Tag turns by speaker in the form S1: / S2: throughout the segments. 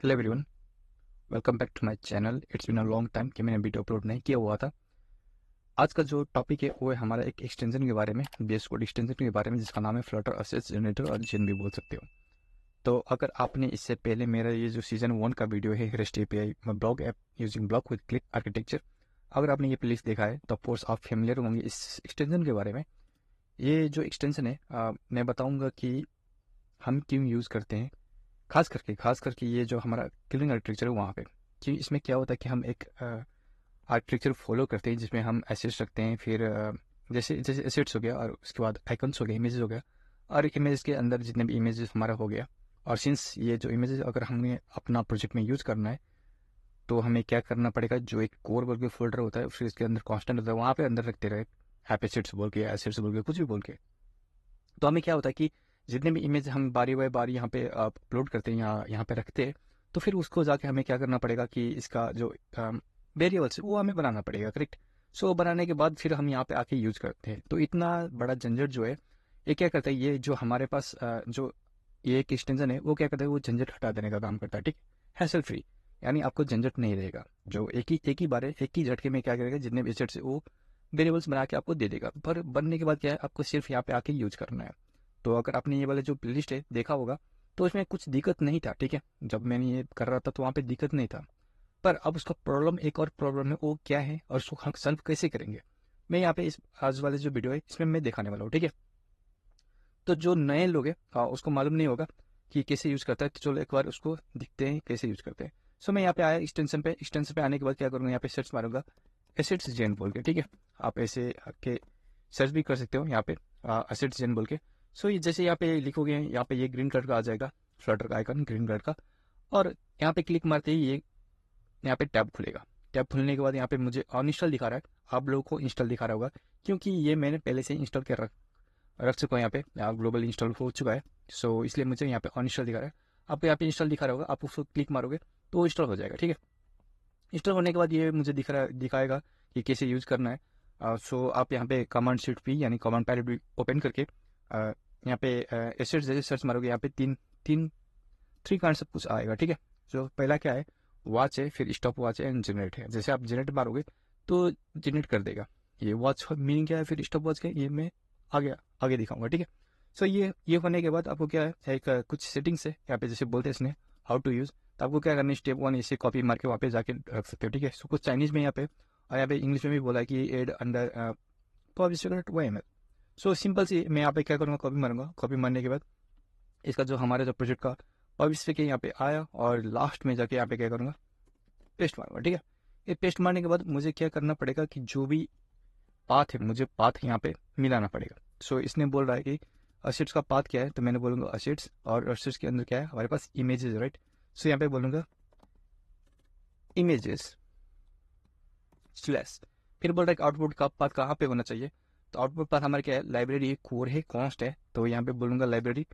S1: Hello everyone, welcome back to my channel. It's been a long time कि मैंने video upload नहीं किया हुआ था। आज का जो टॉपिक है वो है हमारा एक एक्सटेंशन के बारे में, बेस कोड एक्सटेंशन के बारे में, जिसका नाम है फ्लटर असेट्स जनरेटर और जिन भी बोल सकते हो। तो अगर आपने इससे पहले मेरा ये जो सीजन 1 का वीडियो है rest API blog app using block with click architecture, अगर आपने ये प्लेलिस्ट देखा है तो ऑफकोर्स आप फेमिलियर होंगे इस एक्सटेंशन के बारे में। ये जो एक्सटेंशन है मैं बताऊंगा कि हम क्यों यूज़ करते हैं, खास करके ये जो हमारा क्लिंग आर्किटेक्चर है वहाँ पे। कि इसमें क्या होता है कि हम एक आर्किटेक्चर फॉलो करते हैं जिसमें हम एसेट्स रखते हैं, फिर जैसे जैसे एसेट्स हो गया और उसके बाद आइकन्स हो गया, इमेजेस हो गया, और इमेज के अंदर जितने भी इमेजेस हमारा हो गया। और सिंस ये जो इमेजेस अगर हमें अपना प्रोजेक्ट में यूज़ करना है तो हमें क्या करना पड़ेगा, जो एक कोर बोल के फोल्डर होता है फिर इसके अंदर कॉन्स्टेंट होता है, वहाँ पे अंदर रखते रहे हैप एसेट्स बोल के, एसेट्स बोल के, कुछ भी बोल के। तो हमें क्या होता है कि जितने भी इमेज हम बारी बाय बारी यहाँ पे अपलोड करते हैं या यहाँ पे रखते हैं, तो फिर उसको जाके हमें क्या करना पड़ेगा कि इसका जो वेरिएबल्स वो हमें बनाना पड़ेगा, करेक्ट। सो बनाने के बाद फिर हम यहाँ पे आके यूज करते हैं। तो इतना बड़ा झंझट जो है ये क्या करता है, ये जो हमारे पास जो ये एक एक्सटेंशन है वो क्या करता है, वो झंझट हटा देने का काम करता है, ठीक। हैसल फ्री, यानी आपको झंझट नहीं रहेगा। जो एक ही बार है, एक ही झटके में क्या करेगा, जितने भी एसेट्स है वो वेरिएबल्स बना के आपको दे देगा। पर बनने के बाद क्या है, आपको सिर्फ यहाँ पे आके यूज करना है। तो अगर आपने ये वाला जो प्लेलिस्ट है देखा होगा तो इसमें कुछ दिक्कत नहीं था, ठीक है। जब मैंने ये कर रहा था तो वहाँ पे दिक्कत नहीं था। पर अब उसका प्रॉब्लम, एक और प्रॉब्लम है, वो क्या है और उसको हम सॉल्व कैसे करेंगे, मैं यहाँ पे इस आज वाले जो वीडियो है इसमें मैं दिखाने वाला हूँ, ठीक है। तो जो नए लोग हैं उसको मालूम नहीं होगा कि कैसे यूज़ करता है, तो चलो एक बार उसको दिखते हैं कैसे यूज़ करते हैं। सो मैं यहाँ पे आया एक्सटेंशन पे आने के बाद क्या करूँगा, यहाँ पे सर्च मारूंगा एसेट्स जेन बोल के, ठीक है। आप ऐसे आके सर्च भी कर सकते हो यहाँ पे एसेट्स जेन बोल के। सो ये जैसे यहाँ पे लिखोगे, यहाँ पे ये ग्रीन कलर का आ जाएगा, फ्लटर का आइकन ग्रीन कलर का। और यहाँ पे क्लिक मारते ही ये यहाँ पे टैब खुलेगा। टैब खुलने के बाद यहाँ पे मुझे अनइंस्टॉल दिखा रहा है, आप लोगों को इंस्टॉल दिखा रहा होगा क्योंकि ये मैंने पहले से इंस्टॉल कर रख चुका हूँ। यहाँ पे ग्लोबल इंस्टॉल हो चुका है, सो इसलिए मुझे यहाँ पे अनइंस्टॉल दिखा रहा है। आपको यहाँ पे इंस्टॉल दिखा रहा होगा, आप उसको क्लिक मारोगे तो इंस्टॉल हो जाएगा, ठीक है। इंस्टॉल होने के बाद ये मुझे दिखाएगा कि कैसे यूज़ करना है। सो आप यहाँ पे कमांड शीट भी यानी कमांड पैलेट भी ओपन करके यहाँ पे एसेट्स जैसे सर्च मारोगे, यहाँ पे तीन तीन थ्री काइंड सब कुछ आएगा, ठीक है। जो पहला क्या है, वॉच है, फिर स्टॉप वॉच है एंड जनरेट है। जैसे आप जनरेट मारोगे तो जनरेट कर देगा। ये वॉच मीनिंग क्या है, फिर स्टॉप वॉच क्या है, ये मैं आगे आगे दिखाऊंगा, ठीक है। सो ये होने के बाद आपको क्या है, एक कुछ सेटिंग्स है यहाँ पे, जैसे बोलते हैं इसने हाउ टू यूज़। तो आपको क्या करना है, स्टेप 1 इसे कॉपी मार के वहाँ पे जाके रख सकते हो, ठीक है। सो कुछ चाइनीज़ में यहाँ पे और यहाँ पे इंग्लिश में भी बोला है कि add under OneML। So simple सी मैं यहाँ पे क्या करूँगा, कॉपी मारूंगा। कॉपी मारने के बाद इसका जो हमारे जो प्रोजेक्ट का पब्लिश के यहाँ पे आया और लास्ट में जाके यहाँ पे क्या करूँगा, पेस्ट मारूंगा, ठीक है। ये पेस्ट मारने के बाद मुझे क्या करना पड़ेगा कि जो भी पाथ है, मुझे पाथ यहाँ पे मिलाना पड़ेगा। सो इसने बोल रहा है कि असेट्स का पाथ क्या है, तो मैंने बोलूँगा असेट्स, और असेट्स के अंदर क्या है हमारे पास इमेजेस, राइट। सो यहाँ पे बोलूँगा इमेजेस स्लैश, फिर बोल रहा है कि आउटपुट का पाथ कहाँ पे होना चाहिए। तो आउटपुट पाथ हमारे क्या है, लाइब्रेरी है, कोर है, कॉन्स्ट है। तो यहाँ पे बोलूँगा library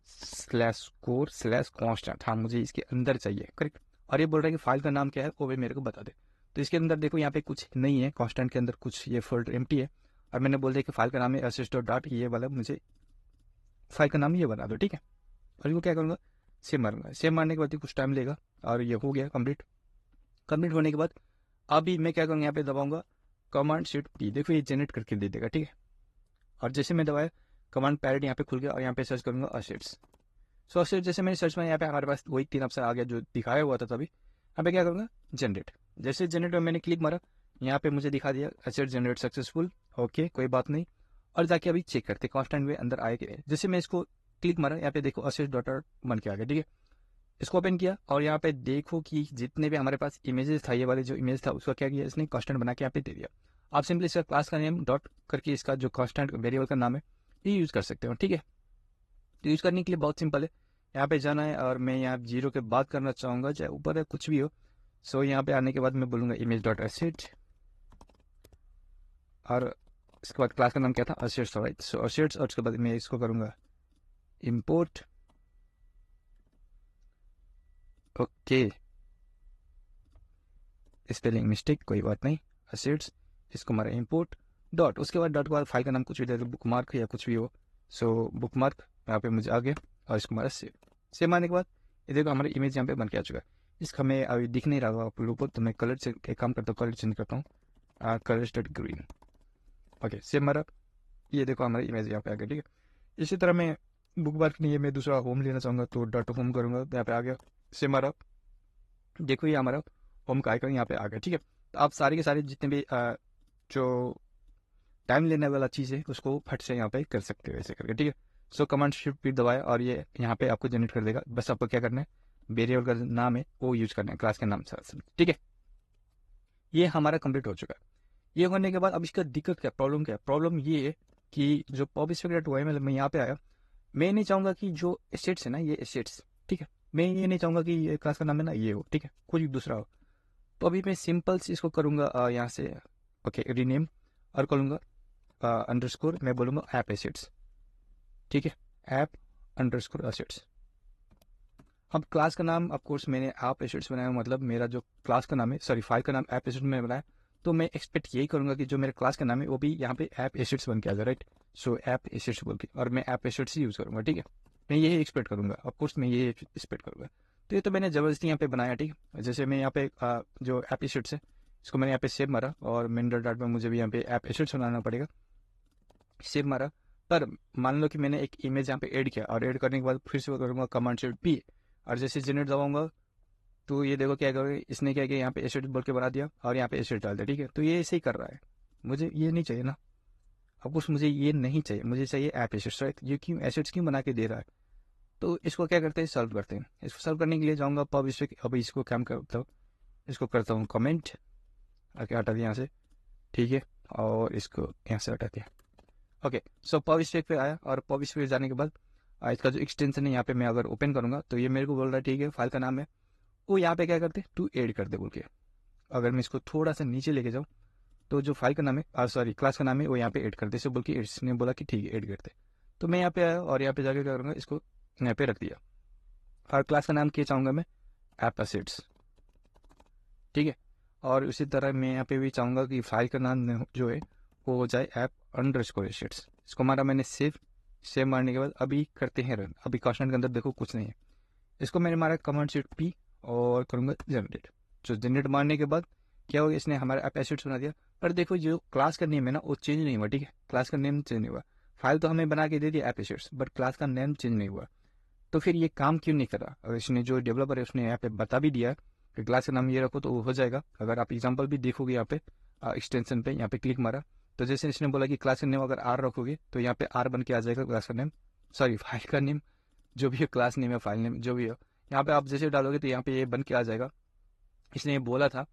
S1: slash core slash constant, हाँ मुझे इसके अंदर चाहिए, करेक्ट। और ये बोल रहा है कि फाइल का नाम क्या है वो भी मेरे को बता दे। तो इसके अंदर देखो यहाँ पे कुछ नहीं है, कॉन्स्टेंट के अंदर कुछ ये फोल्डर एम्प्टी है। और मैंने बोल दिया कि फाइल का नाम है assist.dot, ये वाला मुझे फाइल का नाम ये बना दो, ठीक है। और इसको क्या करूँगा, सेव मारूंगा। सेव मारने के बाद कुछ टाइम लेगा और ये हो गया कंप्लीट। कंप्लीट होने के बाद अभी मैं क्या करूँगा, यहाँ पे दबाऊंगा कमांड शिफ्ट पी, देखो ये जनरेट करके दे देगा, ठीक है। और जैसे मैं दबाया कमांड पैलेट यहाँ पे खुल गया और यहाँ पे सर्च करूंगा असेट्स। सो असेट्स जैसे मैंने सर्च में यहाँ पे हमारे पास वही 3 ऑप्शन आ गया जो दिखाया हुआ था तभी। यहाँ पे क्या करूँगा, जनरेट। जैसे जनरेट में मैंने क्लिक मारा, यहाँ पे मुझे दिखा दिया असेट जनरेट सक्सेसफुल, ओके कोई बात नहीं। और जाके अभी चेक करते कॉन्स्टेंट वे अंदर आए कि नहीं। जैसे मैं इसको क्लिक मारा, यहाँ पे देखो असेट डॉटर बन के आ गया, ठीक है। इसको ओपन किया और यहाँ पे देखो कि जितने भी हमारे पास इमेजेस था, ये वाले जो इमेज था उसका क्या किया इसने, कॉन्स्टेंट बना के यहाँ पे दे दिया। आप सिंपली इसका क्लास का नेम डॉट करके इसका जो कॉन्स्टेंट वेरिएबल का नाम है ये यूज़ कर सकते हो, ठीक है। तो यूज़ करने के लिए बहुत सिंपल है, यहाँ पे जाना है और मैं यहाँ जीरो के बाद करना चाहूँगा, चाहे ऊपर है कुछ भी हो। सो यहाँ पे आने के बाद मैं बोलूँगा इमेज डॉट एसेट, और इसके बाद क्लास का नाम क्या था, असेट्स, राइट। सो असेट्स, और उसके बाद मैं इसको करूँगा इम्पोर्ट, ओके स्पेलिंग मिस्टेक कोई बात नहीं, असेट्स, इसको हमारा इम्पोर्ट डॉट, उसके बाद डॉट के बाद फाइल का नाम कुछ भी दे दो, बुक मार्क या कुछ भी हो। सो बुक मार्क यहाँ पे मुझे आ गया और इसको हमारा सेव। सेव आने के बाद ये देखो हमारी इमेज यहाँ पे बन के आ चुका है। इसका मैं अभी दिख नहीं रहा होगा आप लोगों को, तो मैं कलर से एक काम करता हूँ, कलर चेंज करता हूँ, colour state green. Okay, same हमारा ये देखो हमारी इमेज यहाँ पे आ गया। ठीक है, इसी तरह मैं बुक मार्क नहीं है, मैं दूसरा होम लेना चाहूँगा तो डॉट होम करूँगा, तो यहाँ पे आ गया। सेम हमारा देखो ये हमारा होम का आइकन यहाँ पे आ गया। ठीक है, तो आप सारे के सारे जितने भी जो टाइम लेने वाला चीज़ है उसको फट से यहाँ पे कर सकते हो ऐसे करके। ठीक है, सो कमांड शिफ्ट भी दबाया और ये यहाँ पे आपको जनरेट कर देगा। बस आपको क्या करना है, वेरिएबल का नाम है वो यूज करना है क्लास के नाम से। ठीक है, ये हमारा कंप्लीट हो चुका है। ये होने के बाद अब इसका दिक्कत क्या, प्रॉब्लम क्या है? प्रॉब्लम ये है कि जो pop_spec.yml मैं यहाँ पे आया, मैं नहीं चाहूँगा कि जो एसेट्स है ना, ये एसेट्स, ठीक है, मैं ये नहीं चाहूँगा कि ये क्लास का नाम है ना ये हो, ठीक है, कुछ दूसरा हो। तो अभी मैं सिंपल से इसको करूँगा यहाँ से, ओके, रीनेम, और करूँगा अंडरस्कोर, मैं बोलूँगा ऐप एसेट्स। ठीक है, ऐप अंडरस्कोर एसेट्स। अब क्लास का नाम ऑफकोर्स मैंने ऐप एसेट्स बनाया, मतलब मेरा जो क्लास का नाम है, सॉरी फाइल का नाम ऐप एसेट्स में बनाया, तो मैं एक्सपेक्ट यही करूँगा कि जो मेरे क्लास का नाम है वो भी यहाँ पे ऐप एसेट्स बन के आ जाए, राइट। सो ऐप एसेट्स बोल के, और मैं ऐप एसेट्स ही यूज़ करूँगा। ठीक है, मैं यही एक्सपेक्ट करूँगा, ऑफकोर्स मैं यही एक्सपेक्ट करूँगा। तो ये तो मैंने ज़बरदस्ती यहाँ पे बनाया। ठीक है, जैसे मैं यहाँ पे जो ऐप एसेट्स है इसको मैंने यहाँ पे सेव मारा, और मेन डॉट में मुझे भी यहाँ पे ऐप एसेट्स बनाना पड़ेगा, सेव मारा। पर मान लो कि मैंने एक इमेज यहाँ पे ऐड किया, और ऐड करने के बाद फिर से करूँगा कमांड शिफ्ट पी, और जैसे जनरेट दबाऊंगा तो ये देखो क्या करोगे, इसने क्या किया, यहाँ पे एसेट बोल के बना दिया और यहाँ पे एसेट डाल दिया। ठीक है, तो ये ऐसे ही कर रहा है, मुझे ये नहीं चाहिए ना, अब कुछ मुझे ये नहीं चाहिए, मुझे चाहिए ऐप एसेट्स, राइट। ये क्यों एसेट्स क्यों बना के दे रहा है? तो इसको क्या करते हैं, सॉल्व करते हैं। इसको सॉल्व करने के लिए जाऊँगा pop_spec, अभी इसको काम करता हूँ, इसको करता हूँ कमेंट, आके हटा दिया यहाँ से। ठीक है, और इसको यहाँ से हटा दिया। ओके, सो pop_spec पे आया, और pop_spec जाने के बाद इसका जो एक्सटेंशन है यहाँ पे मैं अगर ओपन करूँगा तो ये मेरे को बोल रहा है ठीक है फाइल का नाम है, वो यहाँ पे क्या करते टू ऐड कर दे बोल के। अगर मैं इसको थोड़ा सा नीचे लेके जाऊँ तो जो फाइल का नाम है, सॉरी क्लास का नाम है, वो यहाँ पे ऐड कर दे से बोल के इसने बोला कि ठीक है ऐड करते। तो मैं यहाँ पे आया और यहाँ पे जाके क्या करूँगा, इसको यहाँ पे रख दिया, और क्लास का नाम क्या चाहूँगा मैं, ऐप एसेट्स। ठीक है, और उसी तरह मैं यहाँ पे भी चाहूँगा कि फाइल का नाम जो है वो हो जाए ऐप अंडरस्कोर एसेट्स। इसको मारा मैंने सेव मारने के बाद अभी करते हैं रन। अभी कॉन्स्टेंट के अंदर देखो कुछ नहीं है, इसको मैंने मारा कमांड शिफ्ट पी और करूँगा जनरेट। जो जनरेट मारने के बाद क्या होगा, इसने हमारा ऐप एसेट्स बना दिया। पर देखो जो क्लास का नेम है ना वो चेंज नहीं हुआ। ठीक है, क्लास का नेम चेंज नहीं हुआ, फाइल तो हमें बना के दे दिया ऐप एसेट्स, बट क्लास का नेम चेंज नहीं हुआ। तो फिर ये काम क्यों नहीं कर रहा? अगर इसने जो डेवलपर है उसने यहाँ पे बता भी दिया कि क्लास का नाम ये रखो तो वो हो जाएगा। अगर आप एग्जांपल भी देखोगे यहाँ पे एक्सटेंशन पे यहाँ पे क्लिक मारा, तो जैसे इसने बोला कि क्लास का नेम अगर आर रखोगे तो यहाँ पे आर बन के आ जाएगा क्लास का नेम, सॉरी फाइल का नेम, जो भी है क्लास नेम या फाइल नेम जो भी हो, यहाँ पे आप जैसे डालोगे तो यहाँ पे ये बन के आ जाएगा। इसने ये बोला था,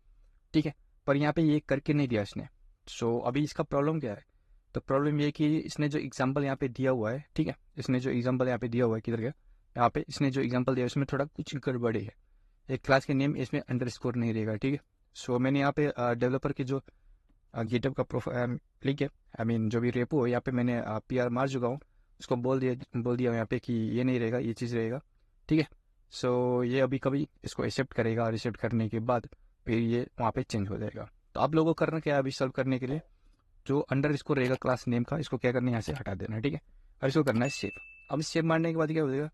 S1: ठीक है, पर यहाँ पे ये करके नहीं दिया इसने। सो अभी इसका प्रॉब्लम क्या है? तो प्रॉब्लम ये कि इसने जो एग्जांपल यहाँ पे दिया हुआ है, ठीक है, इसने जो एग्जांपल यहाँ पे दिया हुआ है, किधर गया, यहाँ पे इसने जो एग्जांपल दिया है उसमें थोड़ा कुछ गड़बड़ी है। एक क्लास के नेम इसमें अंडरस्कोर नहीं रहेगा। ठीक है, सो मैंने यहाँ पे डेवलपर की जो गिटहब का प्रोफाइल लिंक है, आई मीन जो भी रेपो है, यहाँ पे मैंने PR मार चुका हूँ। उसको बोल दिया यहाँ पे कि ये नहीं रहेगा, ये चीज़ रहेगा। ठीक है, सो ये अभी कभी इसको एक्सेप्ट करेगा, और एक्सेप्ट करने के बाद फिर ये वहाँ पे चेंज हो जाएगा। तो आप लोगों को करना क्या है अभी सॉल्व करने के लिए, जो अंडर इसको रहेगा क्लास नेम का, इसको क्या करना है यहाँ से हटा देना है। ठीक है, और इसको करना है सेव। अब सेव मारने के बाद क्या हो जाएगा,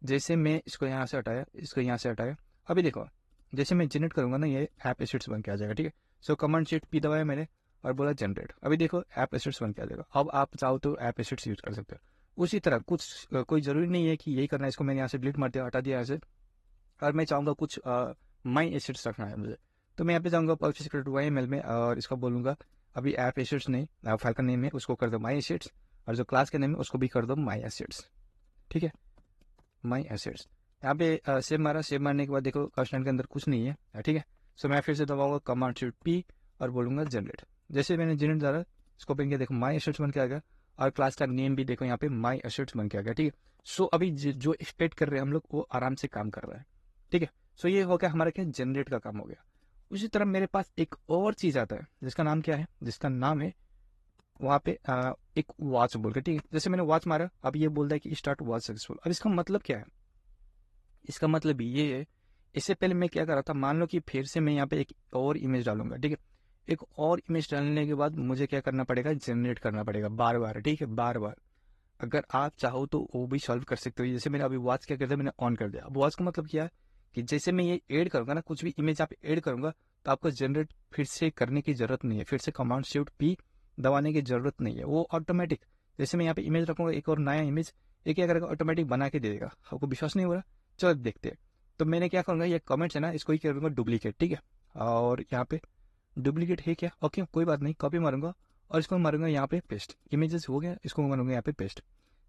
S1: जैसे मैं इसको यहाँ से हटाया, इसको यहाँ से हटाया, अभी देखो जैसे मैं जनरेट करूँगा ना ये ऐप एसेट्स बन के आ जाएगा। ठीक है, सो कमांड शिफ्ट पी दबाया मैंने और बोला जनरेट, अभी देखो ऐप एसेट्स बन के आ जाएगा। अब आप चाहो तो ऐप एसेट्स यूज कर सकते हो। उसी तरह कुछ कोई ज़रूरी नहीं है कि यही करना है। इसको मैंने यहाँ से डिलीट मार दिया, हटा दिया यहाँ से, और मैं चाहूँगा कुछ माई एसेट्स रखना है मुझे, तो मैं यहाँ पे जाऊँगा pop_spec.yml में और इसको बोलूँगा अभी ऐप एसेट्स नहीं, फाइल का नेम है उसको कर दो माई एसेट्स, और जो क्लास का नेम है उसको भी कर दो माई एसेट्स। ठीक है, माई एसेट्स। यहाँ पे सेव मारा, सेव मारने के बाद देखो कंस्टेंट के अंदर कुछ नहीं है। ठीक है, सो मैं फिर से दबाऊंगा कमांड शिफ्ट पी और बोलूँगा जनरेट। जैसे मैंने जनरेट डाला, इसको ओपन किया, देखो माई एसेट्स बन के आ गया, और क्लास का नेम भी देखो यहाँ पे माई एसेट्स बन के आ गया। ठीक है, सो अभी जो एक्सपेक्ट कर रहे हैं हम लोग वो आराम से काम कर रहा है। ठीक है, सो ये हो गया हमारा क्या, जनरेट का काम हो गया। उसी तरह मेरे पास एक और चीज़ आता है जिसका नाम क्या है, जिसका नाम है वहाँ पे एक वॉच बोल के। ठीक है, जैसे मैंने वॉच मारा, अब ये बोल रहा है कि स्टार्ट वॉच सक्सेसफुल। अब इसका मतलब क्या है? इसका मतलब ये है, इससे पहले मैं क्या कर रहा था, मान लो कि फिर से मैं यहाँ पे एक और इमेज डालूंगा। ठीक है, एक और इमेज डालने के बाद मुझे क्या करना पड़ेगा, जनरेट करना पड़ेगा बार बार। ठीक है, बार बार अगर आप चाहो तो वो भी सॉल्व कर सकते हो। जैसे मैंने अभी वॉच क्या कर दिया, मैंने ऑन कर दिया। अब वॉच का मतलब क्या है कि जैसे मैं ये ऐड करूंगा ना, कुछ भी इमेज आप ऐड करूंगा तो आपको जनरेट फिर से करने की जरूरत नहीं है, फिर से कमांड शिफ्ट पी दबाने की जरूरत नहीं है, वो ऑटोमेटिक। जैसे मैं यहाँ पे इमेज रखूंगा एक और नया इमेज, ये क्या करेगा, ऑटोमेटिक बना के दे देगा। आपको विश्वास नहीं हो रहा, चलो देखते हैं। तो मैंने क्या करूंगा, ये कमेंट्स है ना, इसको ही कर दूंगा डुप्लीकेट, ठीक है। और यहाँ पे डुप्लीकेट है क्या, ओके कोई बात नहीं, कॉपी मारूंगा और इसको मारूंगा यहाँ पे पेस्ट। इमेजेस हो गया, इसको मारूंगा यहाँ पे पेस्ट।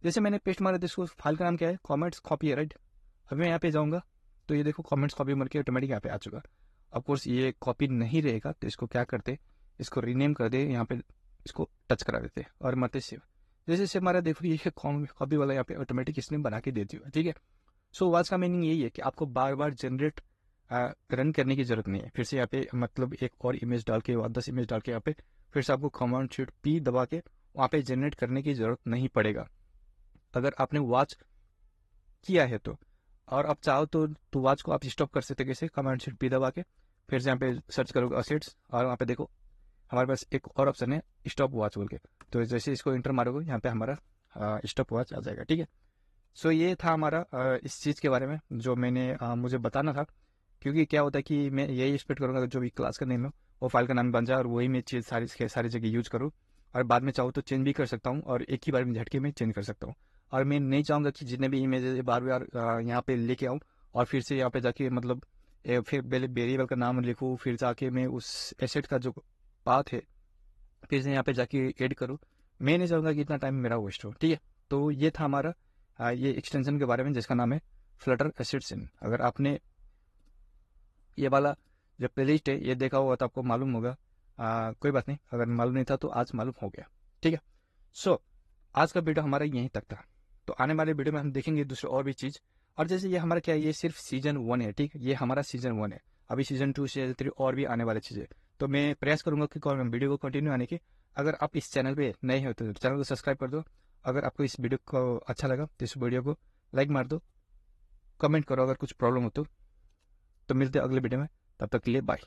S1: जैसे मैंने पेस्ट मारा तो इसको फाइल का नाम क्या है, कॉमेंट्स कॉपी है, राइट। अभी मैं यहाँ पे जाऊँगा तो ये देखो कॉमेंट्स कॉपी मार के ऑटोमेटिक यहाँ पे आ चुका। ऑफकोर्स ये कॉपी नहीं रहेगा तो इसको क्या करते, इसको रीनेम कर दे, यहाँ पे इसको टच करा देते और मारते सेव। जैसे सेव मारा देखो ये कॉपी वाला यहाँ पे ऑटोमेटिक इसने बना के दे दिया, ठीक है। सो वाज का मीनिंग यही है कि आपको बार बार जनरेट रन करने की जरूरत नहीं है। फिर से यहाँ पे मतलब एक और इमेज डाल के 10 इमेज डाल के यहाँ पे फिर से आपको कमांड शिफ्ट पी दबा के वहाँ पे जनरेट करने की जरूरत नहीं पड़ेगा, अगर आपने वॉच किया है तो। और आप चाहो तो वॉच को आप स्टॉप कर सकते हो, कैसे, कमांड शिफ्ट पी दबा के फिर से यहाँ पे सर्च करोगे असेट्स और वहाँ पे देखो हमारे पास एक और ऑप्शन है स्टॉप वॉच बोल के। तो जैसे इसको इंटर मारोगे यहाँ पे हमारा स्टॉप वॉच आ जाएगा, ठीक है। सो ये था हमारा इस चीज़ के बारे में जो मैंने मुझे बताना था। क्योंकि क्या होता है कि मैं यही एक्सपेक्ट करूँगा जो भी क्लास का नेम है वो फाइल का नाम बन जाए और वही मैं चीज़ सारी जगह यूज करूँ। और बाद में चाहूँ तो चेंज भी कर सकता हूँ और एक ही बार में झटके में चेंज कर सकता हूँ। और मैं नहीं चाहूँगा कि जितने भी इमेज बार बार यहाँ पे लेके आऊँ और फिर से यहाँ पे जाके मतलब फिर वेरिएबल का नाम लिखूँ, फिर जाके मैं उस एसेट का जो पाथ है फिर से यहाँ पे जाके ऐड करूँ। मैं नहीं चाहूँगा कि इतना टाइम मेरा वेस्ट हो, ठीक है। तो ये था हमारा ये एक्सटेंशन के बारे में जिसका नाम है फ्लटर एसेट्स इन। अगर आपने ये वाला जो प्लेलिस्ट है ये देखा होगा तो आपको मालूम होगा। कोई बात नहीं, अगर मालूम नहीं था तो आज मालूम हो गया, ठीक है। सो आज का वीडियो हमारा यहीं तक था। तो आने वाले वीडियो में हम देखेंगे दूसरे और भी चीज़। और जैसे ये हमारा क्या है, ये सिर्फ सीजन 1 है, ठीक है। ये हमारा सीजन 1 है, अभी सीजन 2 सीजन 3 और भी आने वाली चीज़ें। तो मैं प्रयास करूंगा कि वीडियो को कंटिन्यू आने की। अगर आप इस चैनल पे नए हो तो चैनल को सब्सक्राइब कर दो। अगर आपको इस वीडियो को अच्छा लगा तो इस वीडियो को लाइक मार दो, कमेंट करो अगर कुछ प्रॉब्लम हो तो मिलते हैं अगले वीडियो में, तब तक के लिए बाय।